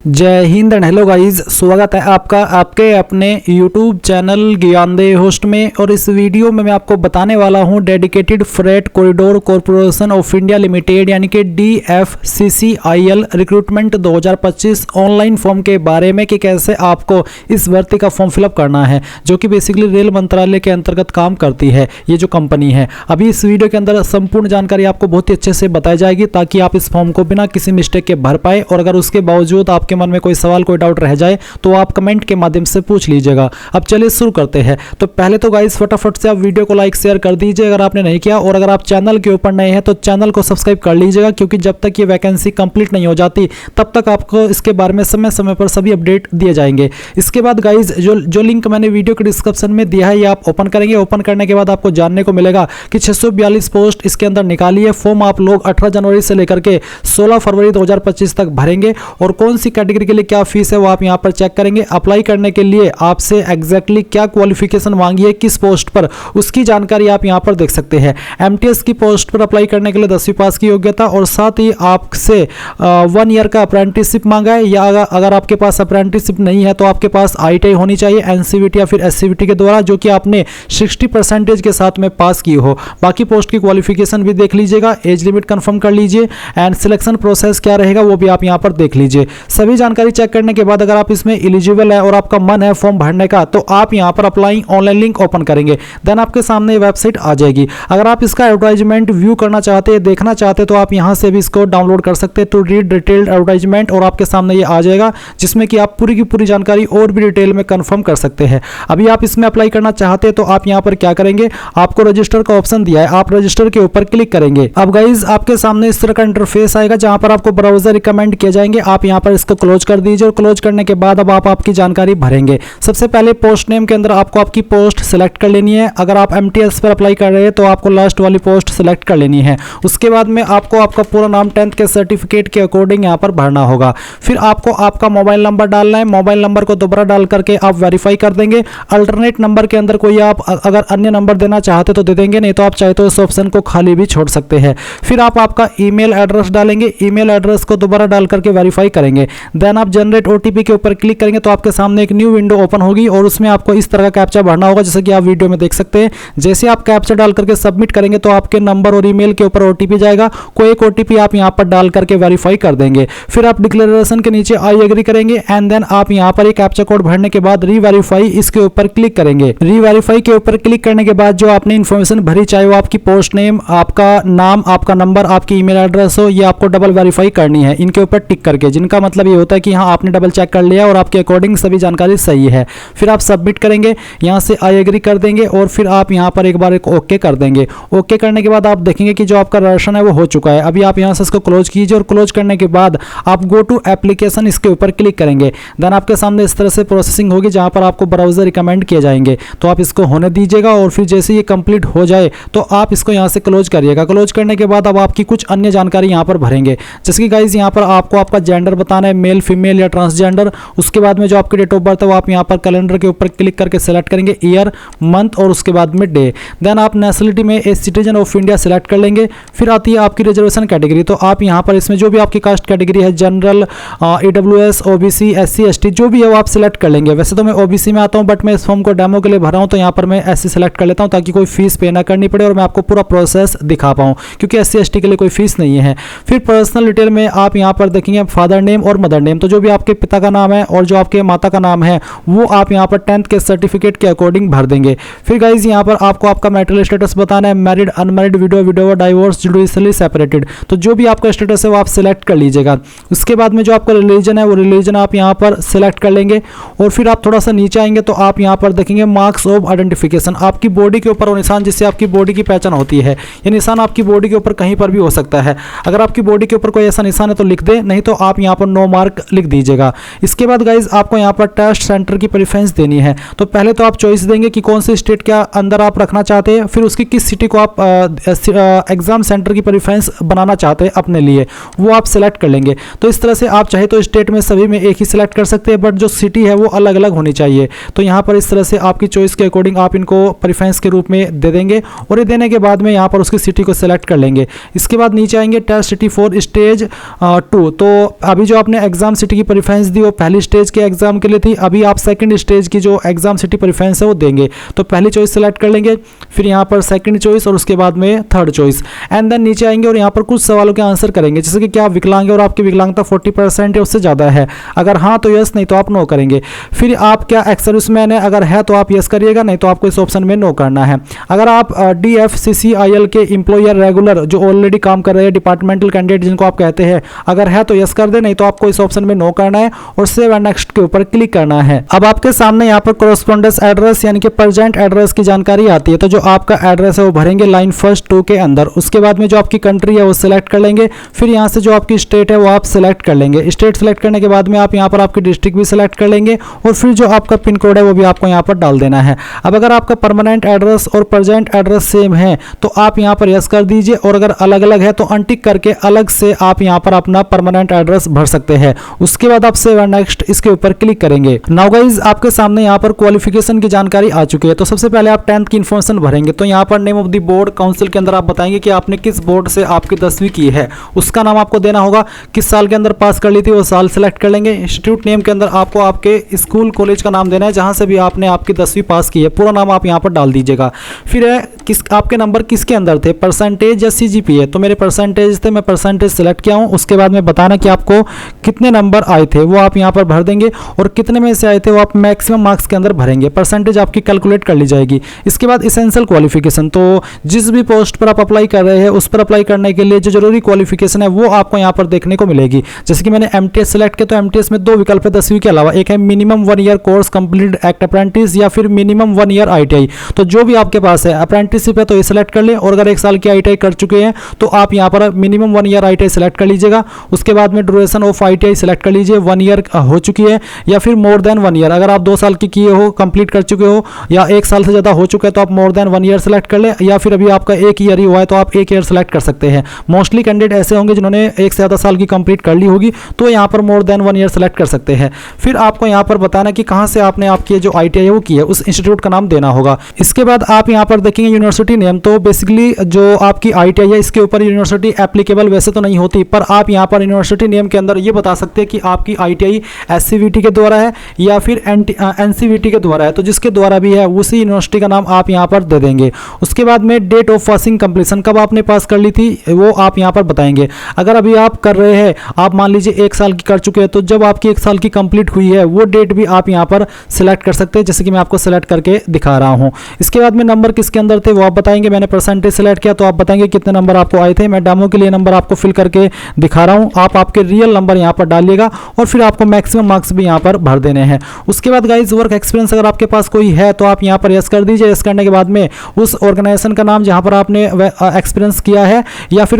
जय Hind and hello guys, स्वागत है आपका आपके अपने YouTube चैनल ज्ञानदेव होस्ट में। और इस वीडियो में मैं आपको बताने वाला हूं dedicated freight corridor corporation of India limited यानी कि DFCCIL रिक्रूटमेंट 2025 ऑनलाइन फॉर्म के बारे में कि कैसे आपको इस भर्ती का फॉर्म फिलअप करना है, जो कि बेसिकली रेल मंत्रालय के अंतर्गत काम करती है ये जो कंपनी है। अभी इस वीडियो के अंदर संपूर्ण जानकारी आपको बहुत ही अच्छे से बताई जाएगी ताकि आप इस फॉर्म को बिना किसी मिस्टेक के भर पाए। और अगर उसके बावजूद आपके मन में कोई सवाल कोई डाउट रह जाए तो आप कमेंट के माध्यम से पूछ लीजिएगा। अब चलिए शुरू करते हैं। तो पहले तो गाइस फटाफट से आप वीडियो को लाइक शेयर कर दीजिए अगर आपने नहीं किया, और अगर आप चैनल के ऊपर नए हैं तो चैनल को सब्सक्राइब कर लीजिएगा, क्योंकि जब तक ये वैकेंसी कंप्लीट नहीं हो जाती तब तक आपको इसके बारे में समय समय पर सभी अपडेट दिए जाएंगे। इसके बाद गाइस जो लिंक मैंने वीडियो के डिस्क्रिप्शन में दिया है ये आप ओपन करेंगे। ओपन करने के बाद आपको जानने को मिलेगा कि 642 पोस्ट इसके अंदर निकाली है। फॉर्म आप लोग 18 जनवरी से लेकर के 16 फरवरी 2025 तक भरेंगे। और कौन सी कैटेगरी के लिए क्या फीस है वो आप यहां पर चेक करेंगे। अप्लाई करने के लिए आपसे एग्जैक्टली क्या क्वालिफिकेशन मांगी है किस पोस्ट पर, उसकी जानकारी आप यहां पर देख सकते हैं। MTS की पोस्ट पर अप्लाई करने के लिए 10वीं पास की योग्यता और साथ ही आपसे 1 ईयर का अप्रेंटिसशिप मांगा है, या अगर आपके पास अप्रेंटिसशिप नहीं है तो आपके पास ITI होनी चाहिए NCVT या फिर SCVT के द्वारा, जो कि आपने 60% के साथ में पास की हो। बाकी पोस्ट की क्वालिफिकेशन भी देख लीजिएगा, एज लिमिट कंफर्म कर लीजिए एंड सिलेक्शन प्रोसेस क्या रहेगा वो भी आप यहां पर देख लीजिए। सभी जानकारी चेक करने के बाद अगर आप इसमें एलिजिबल है और आपका मन है फॉर्म भरने का तो आप यहां पर अप्लाई ऑनलाइन लिंक ओपन करेंगे, देन आपके सामने वेबसाइट आ जाएगी। अगर आप इसका एडवर्टाइजमेंट व्यू करना चाहते हैं, देखना चाहते हैं, तो आप यहां से भी इसको डाउनलोड कर सकते हैं। तो रीड डिटेल्ड एडवर्टाइजमेंट और आपके सामने ये आ जाएगा, जिसमें कि आप पूरी की पूरी जानकारी और भी डिटेल में कंफर्म कर सकते हैं। अभी आप इसमें अप्लाई करना चाहते हैं तो आप यहां पर क्या करेंगे, आपको रजिस्टर का ऑप्शन दिया है, आप रजिस्टर के ऊपर क्लिक करेंगे। अब गाइज आपके सामने इस तरह का इंटरफेस आएगा जहां पर आपको ब्राउजर रिकमेंड किए जाएंगे। आप यहां पर इसको क्लोज कर दीजिए और क्लोज करने के बाद अब आप आपकी जानकारी भरेंगे। सबसे पहले पोस्ट नेम के अंदर आपको आपकी पोस्ट सिलेक्ट कर लेनी है। अगर आप MTS पर अप्लाई कर रहे हैं तो आपको लास्ट वाली पोस्ट सिलेक्ट कर लेनी है। उसके बाद में आपको आपका पूरा नाम 10th के सर्टिफिकेट के अकॉर्डिंग यहाँ पर भरना होगा। फिर आपको आपका मोबाइल नंबर डालना है। मोबाइल नंबर को दोबारा डाल करके आप वेरीफाई कर देंगे। अल्टरनेट नंबर के अंदर कोई आप अगर अन्य नंबर देना चाहते तो दे देंगे, नहीं तो आप चाहे तो इस ऑप्शन को खाली भी छोड़ सकते हैं। फिर आप आपका ईमेल एड्रेस डालेंगे। ईमेल एड्रेस को दोबारा डाल करके वेरीफाई करेंगे। देन आप जनरेट OTP के ऊपर क्लिक करेंगे तो आपके सामने एक न्यू विंडो ओपन होगी और उसमें आपको इस तरह का कैप्चा भरना होगा, जैसे कि आप वीडियो में देख सकते हैं। जैसे आप कैप्चा डाल करके सबमिट करेंगे तो आपके नंबर और ईमेल के ऊपर OTP जाएगा। कोई एक OTP आप यहां पर डाल करके वेरीफाई कर देंगे। फिर आप डिक्लेरेशन के नीचे आई एग्री करेंगे एंड देन आप यहां पर एक कैप्चा कोड भरने के बाद रीवेरीफाई इसके ऊपर क्लिक करेंगे। रीवेरीफाई के ऊपर क्लिक करने के बाद जो आपने इन्फॉर्मेशन भरी, चाहे वो आपकी पोस्ट नेम, आपका नाम, आपका नंबर, आपकी ईमेल एड्रेस हो, ये आपको डबल वेरीफाई करनी है इनके ऊपर टिक करके, जिनका मतलब ये होता है कि हाँ आपने डबल चेक कर लिया और आपके अकॉर्डिंग सभी जानकारी सही है। फिर आप सबमिट करेंगे, यहां से आई एग्री कर देंगे और फिर आप यहां पर एक बार एक ओके कर देंगे। ओके करने के बाद आप देखेंगे कि जो आपका रजिस्ट्रेशन है वो हो चुका है। अभी आप यहां से इसको क्लोज कीजिए और क्लोज करने के बाद आप गो टू एप्लीकेशन इसके ऊपर क्लिक करेंगे। देन आपके सामने इस तरह से प्रोसेसिंग होगी जहां पर आपको ब्राउजर रिकमेंड किए जाएंगे, तो आप इसको होने दीजिएगा। और फिर जैसे ये कंप्लीट हो जाए तो आप इसको यहां से क्लोज करिएगा। क्लोज करने के बाद अब आपकी कुछ अन्य जानकारी यहां पर भरेंगे, जैसे कि गाइज यहां पर आपको आपका जेंडर बताना है, मेल फीमेल या ट्रांसजेंडर। उसके बाद में जो आपकी डेट ऑफ बर्थ है वो आप यहां पर कैलेंडर के ऊपर क्लिक करके सेलेक्ट करेंगे, ईयर, मंथ और उसके बाद में डे। देन आप नेशनलिटी में a citizen of India select कर लेंगे। फिर आती है आपकी रिजर्वेशन कैटेगरी, तो आप यहां पर इसमें जो भी आपकी कास्ट कैटेगरी है, general, EWS, OBC, SC, ST जो भी है वो आप सिलेक्ट कर लेंगे। वैसे तो मैं OBC में आता हूं बट मैं इस फॉर्म को डेमो के लिए भरा हूं, तो यहां पर मैं SC सेलेक्ट कर लेता हूं ताकि कोई फीस पे ना करनी पड़े और मैं आपको पूरा प्रोसेस दिखा पाऊं, क्योंकि SC ST के लिए कोई फीस नहीं है। फिर पर्सनल डिटेल में आप यहां पर देखेंगे फादर नेम और मदर नेम, तो जो भी आपके पिता का नाम है और जो आपके माता का नाम है वो आप यहां पर 10th के सर्टिफिकेट के अकॉर्डिंग भर देंगे। फिर गाइज यहां पर आपको आपका मैरिटल स्टेटस बताना है, married, unmarried, window, divorce, judicially separated, तो जो भी आपका स्टेटस है वो आप सिलेक्ट कर लीजिएगा। उसके बाद में जो आपका रिलीजन है वो रिलीजन आप यहां पर सिलेक्ट कर लेंगे। और फिर आप थोड़ा सा नीचे आएंगे तो आप यहां पर देखेंगे मार्क्स ऑफ आइडेंटिफिकेशन, आपकी बॉडी के ऊपर वो निशान जिससे आपकी बॉडी की पहचान होती है। ये निशान आपकी बॉडी के ऊपर कहीं पर भी हो सकता है। अगर आपकी बॉडी के ऊपर कोई ऐसा निशान है तो लिख दे, नहीं तो आप यहां पर नो मार्क लिख दीजिएगा। इसके बाद गाइज आपको यहां पर टेस्ट सेंटर की प्रेफरेंस देनी है। तो पहले तो आप चॉइस देंगे कि कौन से स्टेट के अंदर आप रखना चाहते हैं, फिर उसकी किस सिटी को आप एग्जाम सेंटर की प्रेफरेंस बनाना चाहते हैं अपने लिए, वो आप सिलेक्ट कर लेंगे। तो इस तरह से आप चाहे तो स्टेट में सभी में एक ही सिलेक्ट कर सकते हैं, बट जो सिटी है वो अलग अलग होनी चाहिए। तो यहाँ पर इस तरह से आपकी चॉइस के अकॉर्डिंग आप इनको प्रेफरेंस के रूप में दे देंगे और ये देने के बाद में यहाँ पर उसकी सिटी को सिलेक्ट कर लेंगे। इसके बाद नीचे आएंगे टेस्ट सिटी फॉर स्टेज 2। तो अभी जो आपने एग्जाम सिटी की प्रेफरेंस दी वो पहली स्टेज के एग्जाम के लिए थी, अभी आप सेकंड स्टेज की जो एग्जाम सिटी प्रेफरेंस है वो देंगे। तो पहली चॉइस सेलेक्ट कर लेंगे, फिर यहाँ पर सेकंड चॉइस और उसके बाद में थर्ड चॉइस, एंड देन नीचे आएंगे और यहाँ पर कुछ सवालों के आंसर करेंगे, जैसे कि क्या आप विकलांग है और आपकी विकलांगता 40% है उससे ज़्यादा है, अगर हाँ तो यस, नहीं तो आप नो करेंगे। फिर आप क्या एक्स सर्विसमैन है, अगर है तो आप यस करिएगा, नहीं तो आपको इस ऑप्शन में नो करना है। अगर आप DFCCIL के एम्प्लॉयर रेगुलर जो ऑलरेडी काम कर रहे हैं, डिपार्टमेंटल कैंडिडेट जिनको आप कहते हैं, अगर है तो यस कर दे, नहीं तो आपको इस ऑप्शन में नो करना है और सेव एंड नेक्स्ट के ऊपर क्लिक करना है। अब आपके सामने यहाँ पर कॉरेस्पॉन्डेंस एड्रेस यानी कि प्रेजेंट एड्रेस की जानकारी आती है। तो जो आपका एड्रेस है वो भरेंगे लाइन फर्स्ट 2 के अंदर, उसके बाद में जो आपकी कंट्री है वो सिलेक्ट कर लेंगे, फिर यहाँ से जो आपकी स्टेट है वो आप सिलेक्ट कर लेंगे। स्टेट सिलेक्ट करने के बाद में आप यहाँ पर आपकी डिस्ट्रिक्ट भी सिलेक्ट कर लेंगे और फिर जो आपका पिन कोड है वो भी आपको यहाँ पर डाल देना है। अब अगर आपका परमानेंट एड्रेस और प्रेजेंट एड्रेस सेम है तो आप यहाँ पर यस कर दीजिए, और अगर अलग अलग है तो अनटिक करके अलग से आप यहाँ पर अपना परमानेंट एड्रेस भर सकते हैं। उसके बाद आप सेव एंड नेक्स्ट इसके ऊपर क्लिक करेंगे। नाउ गाइस आपके सामने यहाँ पर क्वालिफिकेशन की जानकारी आ चुकी है। तो सबसे पहले आप 10th की इन्फॉर्मेशन भरेंगे। तो यहाँ पर name of the board council के अंदर आप बताएंगे कि आपने किस बोर्ड से आपकी 10वीं की है, उसका नाम आपको देना होगा, किस साल के अंदर पास कर ली थी वो साल सेलेक्ट कर लेंगे। इंस्टीट्यूट नेम के अंदर आपको आपके स्कूल कॉलेज का नाम देना है जहाँ से भी आपने आपकी 10वीं पास की है, पूरा नाम आप यहाँ पर डाल दीजिएगा। फिर है आपके नंबर किसके अंदर थे, परसेंटेज या CGPA। तो मेरे परसेंटेज थे, मैं परसेंटेज सेलेक्ट किया हूँ। उसके बाद में बताना कि आपको कितने नंबर आए थे वो आप यहाँ पर भर देंगे, और कितने में से आए थे वो आप मैक्सिमम मार्क्स के अंदर भरेंगे, परसेंटेज आपकी कैलकुलेट कर ली जाएगी। इसके बाद इसेंशियल क्वालिफिकेशन, तो जिस भी पोस्ट पर आप अप्लाई कर रहे हैं उस पर अप्लाई करने के लिए जो जरूरी क्वालिफिकेशन है वो आपको यहाँ पर देखने को मिलेगी। जैसे कि मैंने MTS सेलेक्ट किया, तो MTS में 2 विकल्प है 10वीं के अलावा, एक है minimum 1 year course complete act apprentice या फिर मिनिमम 1 ईयर ITI। तो जो भी आपके पास है अप्रेंटिसशिप है तो ये सेलेक्ट कर ले, और अगर 1 साल की ITI कर चुके हैं तो आप यहाँ पर मिनिमम 1 ईयर ITI सेलेक्ट कर लीजिएगा। उसके बाद में ड्यूरेशन ऑफ ITI सेलेक्ट कर लीजिए, 1 ईयर हो चुकी है या फिर मोर देन 1 ईयर। अगर आप 2 साल की किए हो, कंप्लीट कर चुके हो, या 1 साल से ज़्यादा हो चुका है तो आप मोर देन 1 ईयर सेलेक्ट कर ले, या फिर अभी आपका 1 ईयर ही हुआ है तो आप 1 ईयर सेलेक्ट कर सकते हैं। मोस्टली कैंडिडेट ऐसे होंगे जिन्होंने 1 से ज़्यादा साल की कंप्लीट कर ली होगी, तो यहाँ पर मोर देन 1 ईयर सेलेक्ट कर सकते हैं। फिर आपको यहाँ पर बताना कि कहाँ से आपने आपकी जो ITI है वो की है, उस इंस्टीट्यूट का नाम देना होगा। इसके बाद आप यहाँ पर देखेंगे यूनिवर्सिटी नेम। तो बेसिकली जो आपकी ITI है इसके ऊपर यूनिवर्सिटी एप्लीकेबल वैसे तो नहीं होती, पर आप यहाँ पर यूनिवर्सिटी नेम के अंदर ये बता सकते हैं कि आपकी ITI SCVT के द्वारा है या फिर NCVT के द्वारा है। तो जिसके द्वारा भी है उसी यूनिवर्सिटी का नाम आप यहाँ पर दे देंगे। उसके बाद में डेट ऑफ पासिंग कंप्लीशन, कब आपने पास कर ली थी वो आप यहाँ पर बताएंगे। अगर अभी आप कर रहे हैं, आप मान लीजिए 1 साल की कर चुके हैं, तो जब आपकी 1 साल की कंप्लीट हुई है वो डेट भी आप यहाँ पर सिलेक्ट कर सकते हैं, जैसे कि मैं आपको सिलेक्ट करके दिखा रहा हूँ। इसके बाद में नंबर किसके अंदर थे वो आप बताएंगे। मैंने परसेंटेज सेलेक्ट किया तो आप बताएंगे कितने नंबर आपको आए थे। मैं डेमो के लिए नंबर आपको फिल करके दिखा रहा हूँ, आप आपके रियल नंबर यहाँ पर डालिएगा और फिर आपको मैक्सिमम मार्क्स भी यहाँ पर भर देने हैं। उसके बाद गाइज वर्क एक्सपीरियंस अगर आपके पास कोई है तो आप यहाँ पर यस कर दीजिए। यस करने के बाद में उस ऑर्गेनाइजेशन का नाम जहाँ पर आपने एक्सपीरियंस किया है या फिर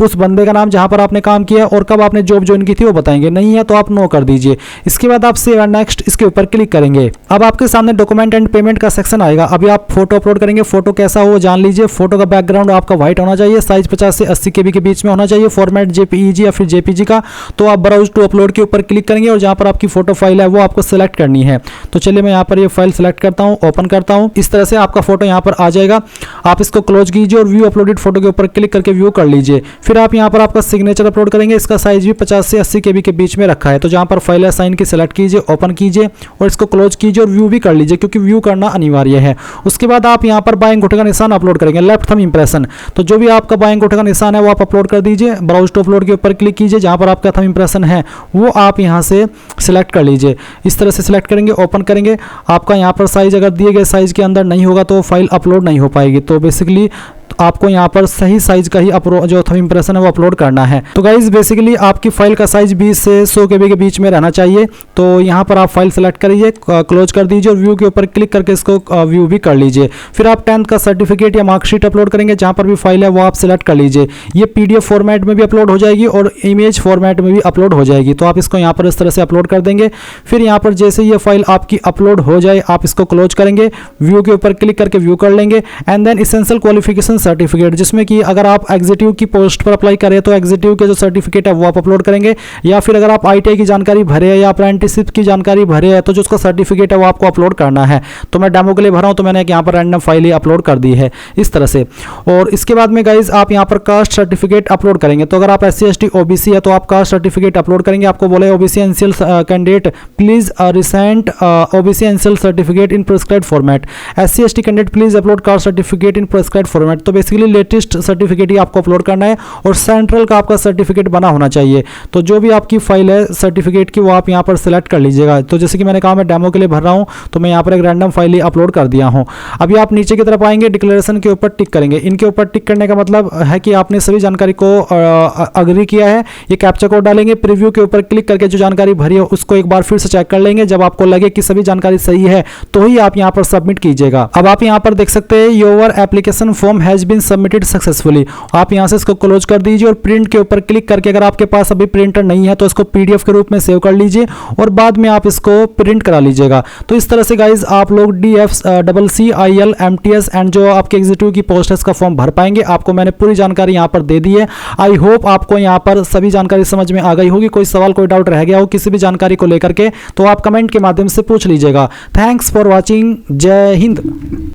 उस बंदे का नाम जहाँ पर आपने काम किया और कब आपने जॉब ज्वाइन की थी वो बताएंगे। नहीं है तो आप नो कर दीजिए। इसके बाद आप सेव एंड नेक्स्ट इसके ऊपर क्लिक करेंगे। अब आपके सामने डॉक्यूमेंट एंड पेमेंट का सेक्शन आएगा। अभी आप फोटो अपलोड करेंगे, फोटो कैसा हो जान लीजिए। फोटो का बैकग्राउंड आपका व्हाइट होना चाहिए, साइज 50 से 80 KB के बीच में होना चाहिए, फॉर्मेट JPEG या फिर JPG का। तो आप ब्राउज टू अपलोड के ऊपर क्लिक करेंगे और जहाँ पर आपकी फोटो फाइल है वो आपको सेलेक्ट करनी है। तो चलिए मैं यहाँ पर ये फाइल सेलेक्ट करता हूँ, ओपन करता हूँ। इस तरह से आपका फोटो यहाँ पर आ जाएगा। आप इसको क्लोज कीजिए और व्यू अपलोडेड फोटो के ऊपर क्लिक करके व्यू कर लीजिए। फिर आप यहाँ पर आपका सिग्नेचर अपलोड करेंगे। इसका साइज भी 50 से 80 KB के बीच में रखा है। तो जहाँ पर फाइल है साइन की सेलेक्ट कीजिए, ओपन कीजिए और इसको क्लोज कीजिए और व्यू भी कर लीजिए क्योंकि व्यू करना अनिवार्य है। उसके बाद आप यहाँ पर बाएं अंगूठे का निशान अपलोड करेंगे, लेफ्ट थंब इंप्रेशन। तो जो भी आपका बाएं अंगूठे का निशान है वो आप अपलोड कर दीजिए। ब्राउज टू अपलोड के ऊपर क्लिक कीजिए, जहाँ पर आपका थंब इंप्रेशन है वो आप यहाँ से सिलेक्ट कर लीजिए। इस तरह से सिलेक्ट करेंगे, ओपन करेंगे। आपका यहाँ पर साइज अगर दिए गए साइज के अंदर नहीं होगा तो फाइल अपलोड नहीं हो पाएगी। तो बेसिकली आपको यहाँ पर सही साइज का ही जो थंब इंप्रेशन है वो अपलोड करना है। तो गाइज बेसिकली आपकी फाइल का साइज 20 से 100 KB के बीच में रहना चाहिए। तो यहाँ पर आप फाइल सेलेक्ट करिए, क्लोज कर दीजिए और व्यू के ऊपर क्लिक करके इसको व्यू भी कर लीजिए। फिर आप 10th का सर्टिफिकेट या मार्कशीट अपलोड करेंगे, जहाँ पर भी फाइल है वो आप सेलेक्ट कर लीजिए। ये PDF फॉर्मेट में भी अपलोड हो जाएगी और इमेज फॉर्मेट में भी अपलोड हो जाएगी। तो आप इसको यहाँ पर इस तरह से अपलोड कर देंगे। फिर यहाँ पर जैसे ये फाइल आपकी अपलोड हो जाए आप इसको क्लोज करेंगे, व्यू के ऊपर क्लिक करके व्यू कर लेंगे and then essential qualification certificate, जिसमें कि अगर आप एग्जीक्यूटिव की पोस्ट पर अप्लाई करें तो एग्जीक्यूटिव के जो सर्टिफिकेट है वो आप अपलोड करेंगे, या फिर अगर आप ITI की जानकारी भरे या अप्रेंटिसशिप की जानकारी भरे है तो जो उसका सर्टिफिकेट है वो आपको अपलोड करना है। तो मैं डेमो के लिए भरा हूँ तो मैंने यहाँ पर रैंडम फाइल ही अपलोड कर दी है इस तरह से। और इसके बाद में गाइज आप यहाँ पर कास्ट सर्टिफिकेट अपलोड करेंगे। तो अगर आप SC ST OBC है तो आप कास्ट सर्टिफिकेट अपलोड करेंगे। आपको बोले OBC NCL candidate please recent OBC NCL certificate in prescribed format, SC ST candidate please upload caste certificate in prescribed format. तो बेसिकली लेटेस्ट सर्टिफिकेट ही आपको अपलोड करना है और सेंट्रल का आपका सर्टिफिकेट बना होना चाहिए। तो जो भी आपकी फाइल है सर्टिफिकेट की वो आप यहाँ पर सिलेक्ट कर लीजिएगा। तो जैसे कि मैंने कहा मैं डेमो के लिए भर रहा हूँ तो मैं यहाँ पर एक रैंडम फाइल ही अपलोड कर दिया हूँ। अभी आप नीचे की तरफ आएंगे, डिक्लेरेशन के ऊपर टिक करेंगे। इनके ऊपर टिक करने का मतलब है कि आपने सभी जानकारी को अग्री किया है। ये कैप्चा कोड डालेंगे, प्रीव्यू के ऊपर क्लिक करके जो जानकारी भरी है उसको एक बार फिर से चेक कर लेंगे। जब आपको लगे कि सभी जानकारी सही है तो ही आप यहाँ पर सबमिट कीजिएगा। अब आप यहाँ पर देख सकते हैं your application form has been submitted successfully. आप यहाँ से इसको क्लोज कर दीजिए और प्रिंट के ऊपर क्लिक करके, अगर आपके पास अभी प्रिंटर नहीं है तो इसको PDF के रूप में सेव कर लीजिए और बाद में आप इसको प्रिंट करा लीजिएगा। तो इस तरह से गाइज आप लोग DFCCIL MTS एंड जो आपके एग्जीक्यूटिव की पोस्ट है इसका फॉर्म भर पाएंगे। आपको मैंने पूरी जानकारी यहाँ पर दे दी है। आई होप आपको यहाँ पर सभी जानकारी समझ में आ गई होगी। कोई सवाल कोई डाउट रह गया हो किसी भी जानकारी को लेकर के तो आप कमेंट के माध्यम से पूछ लीजिएगा। Thanks for watching. जय हिंद।